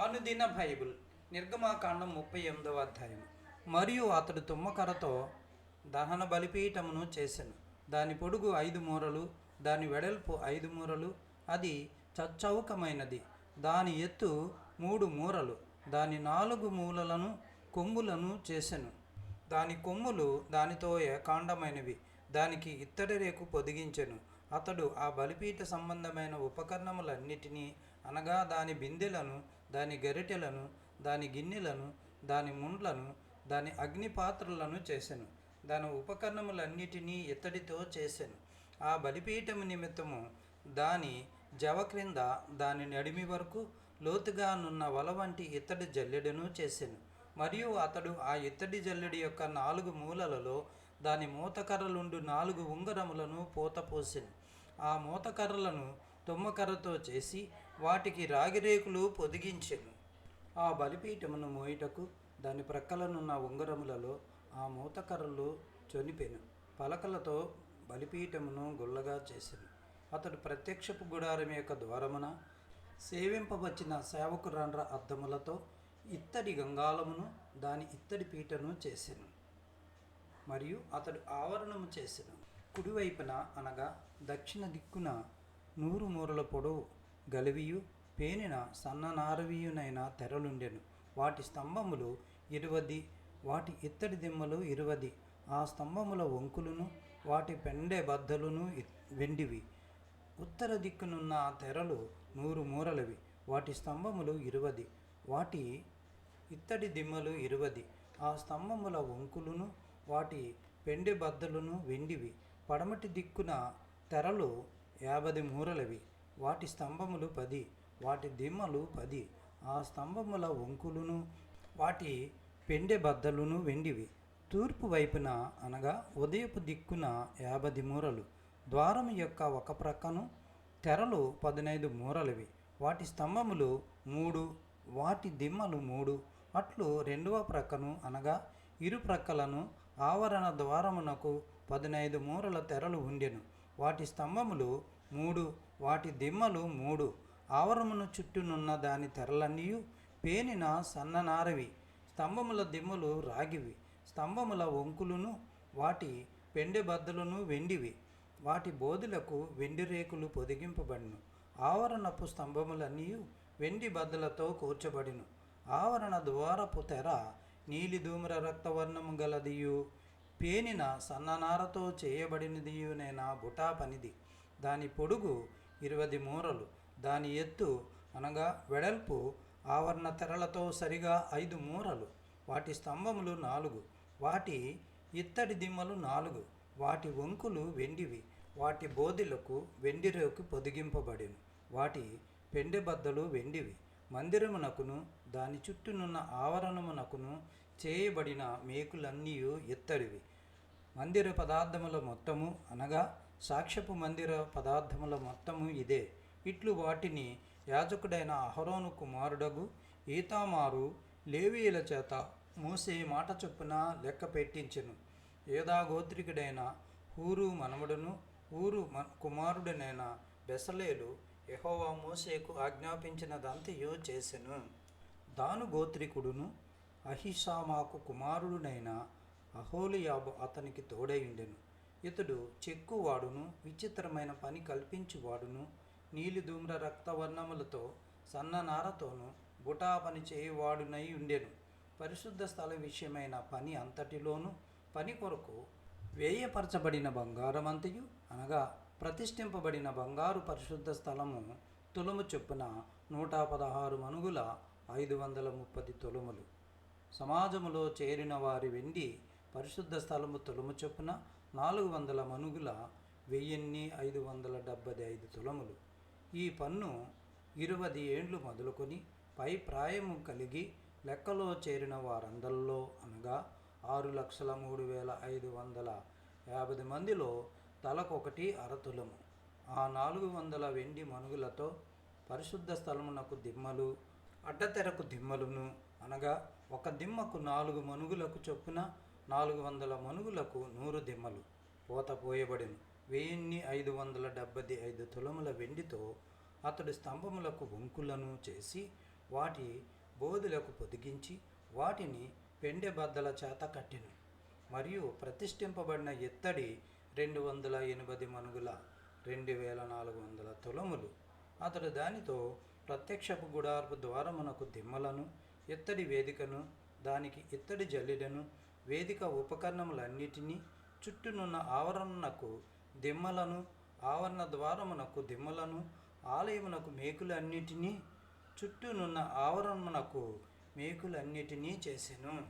అనుదిన బైబిల్ నిర్గమాకాండం 38వ అధ్యాయం. మరియు అతడు తుమ్మకర్రతో దహన బలిపీఠమును చేసెను. దాని పొడుగు 5 మూరలు, దాని వెడల్పు 5 మూరలు, అది చచ్చౌకమైనది. దాని ఎత్తు 3 మూరలు. దాని 4 మూలలను కొమ్ములను చేసెను. దాని కొమ్ములు దానితో ఏకాండమైనవి. దానికి ఇత్తడి రేకు పొదిగించెను. అతడు ఆ బలిపీఠ సంబంధమైన ఉపకరణములన్నిటినీ, అనగా దాని బిందెలను, దాని గరిటెలను, దాని గిన్నెలను, దాని ముండ్లను, దాని అగ్నిపాత్రలను చేసెను. దాని ఉపకరణములన్నిటినీ ఇత్తడితో చేసెను. ఆ బలిపీఠము నిమిత్తము దాని జవ క్రింద దాని నడిమి వరకు లోతుగా నున్న వల వంటి ఇత్తడి జల్లెడను చేసెను. మరియు అతడు ఆ ఇత్తడి జల్లెడి యొక్క 4 మూలలలో దాని మూతకర్రలుండు 4 ఉంగరములను పూత పోసెను. ఆ మూతకర్రలను తుమ్మకర్రతో చేసి వాటికి రాగిరేకులు పొదిగించెను. ఆ బలిపీఠమును మోయుటకు దాని ప్రక్కలనున్న ఉంగరములలో ఆ మూతకర్రలు చొనిపెను. పలకలతో బలిపీఠమును గుల్లగా చేసెను. అతడు ప్రత్యక్షపు గుడారం యొక్క ద్వారమున సేవింపవచ్చిన సేవకురండ్ర అద్దములతో ఇత్తడి గంగాళమును, దాని ఇత్తడి పీటను చేసెను. మరియు అతడు ఆవరణము చేసెను. కుడివైపున అనగా దక్షిణ దిక్కున 100 మూరల పొడవు గలివియు పేనిన సన్ననారవియునైన తెరలుండెను. వాటి స్తంభములు 20, వాటి ఇత్తడి దిమ్మలు 20. ఆ స్తంభముల వంకులను, వాటి పెండె బద్దలును వెండివి. ఉత్తర దిక్కునున్న తెరలు 100 మూరలవి. వాటి స్తంభములు 20, వాటి ఇత్తడి దిమ్మలు 20. ఆ స్తంభముల వంకులను, వాటి పెండె బద్దలును వెండివి. పడమటి దిక్కున తెరలు 50 మూరలవి. వాటి స్తంభములు 10, వాటి దిమ్మలు 10. ఆ స్తంభముల వంకులను, వాటి పెండె బద్దలును వెండివి. తూర్పు వైపున అనగా ఉదయపు దిక్కున 50 మూరలు. ద్వారము యొక్క ఒక ప్రక్కను తెరలు 15 మూరలవి. వాటి స్తంభములు 3, వాటి దిమ్మలు 3. అట్లు రెండవ ప్రక్కను అనగా ఇరు ప్రక్కలను ఆవరణ ద్వారమునకు 15 మూరల తెరలు ఉండెను. వాటి స్తంభములు 3, వాటి దిమ్మలు 3. ఆవరణమును చుట్టూనున్న దాని తెరలన్నీయు పేనిన సన్ననారవి. స్తంభముల దిమ్మలు రాగివి. స్తంభముల వంకులను, వాటి పెండె బద్దలను వెండివి. వాటి బోధులకు వెండి రేకులు పొదిగింపబడిను. ఆవరణపు స్తంభములన్నీయు వెండి బద్దలతో కూర్చబడిను. ఆవరణ ద్వారపు తెర నీలి ధూమ్ర రక్తవర్ణము గలదియు పేనిన సన్ననారతో చేయబడినదియునైన బుటా పనిది. దాని పొడుగు 20 మూరలు. దాని ఎత్తు అనగా వెడల్పు ఆవరణ తెరలతో సరిగా 5 మూరలు. వాటి స్తంభములు 4, వాటి ఇత్తడి దిమ్మలు 4. వాటి వంకులు వెండివి. వాటి బోధులకు వెండి రేకు పొదిగింపబడిను. వాటి పెండె బద్దలు వెండివి. మందిరమునకును దాని చుట్టూనున్న ఆవరణమునకును చేయబడిన మేకులన్నీయు ఇత్తడివి. మందిర పదార్థముల మొత్తము అనగా సాక్ష్యపు మందిర పదార్థముల మొత్తము ఇదే. ఇట్లు వాటిని యాజకుడైన అహరోను కుమారుడగు ఈతామారు లేవీయుల చేత మోసే మాట చొప్పున లెక్క పెట్టించెను. యూదా గోత్రికుడైన హూరు మనమడును, ఊరు కుమారుడనైన బెసలేలు యెహోవా మోసేకు ఆజ్ఞాపించినదంతయు చేసెను. దాను గోత్రికుడును అహిషామాకు కుమారుడునైన అహోలియాబు అతనికి తోడైయుండెను. ఇతడు చెక్కువాడును, విచిత్రమైన పని కల్పించువాడును, నీలి ధూమ్ర రక్తవర్ణములతో సన్ననారతోనూ బుటా పని చేయువాడునై ఉండెను. పరిశుద్ధ స్థల విషయమైన పని అంతటిలోనూ పని కొరకు వ్యయపరచబడిన బంగారమంతయు అనగా ప్రతిష్ఠింపబడిన బంగారు పరిశుద్ధ స్థలము తులము చొప్పున 116 మణుగుల 530 తులములు. సమాజములో చేరిన వారి వెండి పరిశుద్ధ స్థలము తులము చొప్పున 400 మణుగుల 1575 తులములు. ఈ పన్ను 20 ఏండ్లు మొదలుకొని పై ప్రాయము కలిగి లెక్కలో చేరిన వారందరిలో అనగా 6,03,550 మందిలో తలకొకటి అరతులము. ఆ 400 వెండి మణుగులతో పరిశుద్ధ స్థలమునకు దిమ్మలు, అడ్డతెరకు దిమ్మలును అనగా ఒక దిమ్మకు 4 మణుగులకు చొప్పున 400 మణుగులకు 100 దిమ్మలు పోత పోయబడెను. 1575 తులముల వెండితో అతడు స్తంభములకు వంకులను చేసి వాటి బోధులకు పొదిగించి వాటిని పెండె బద్దల చేత కట్టెను. మరియు ప్రతిష్ఠింపబడిన ఇత్తడి 280 మణుగుల 2400 తులములు. అతడు దానితో ప్రత్యక్షపు గుడారపు ద్వారమునకు దిమ్మలను, ఇత్తడి వేదికను, దానికి ఇత్తడి జల్లెడను, వేదిక ఉపకరణములన్నిటినీ, చుట్టూనున్న ఆవరణకు దిమ్మలను, ఆవరణ ద్వారమునకు దిమ్మలను, ఆలయమునకు మేకులన్నిటినీ, చుట్టూనున్న ఆవరణమునకు మేకులన్నిటినీ చేసెను.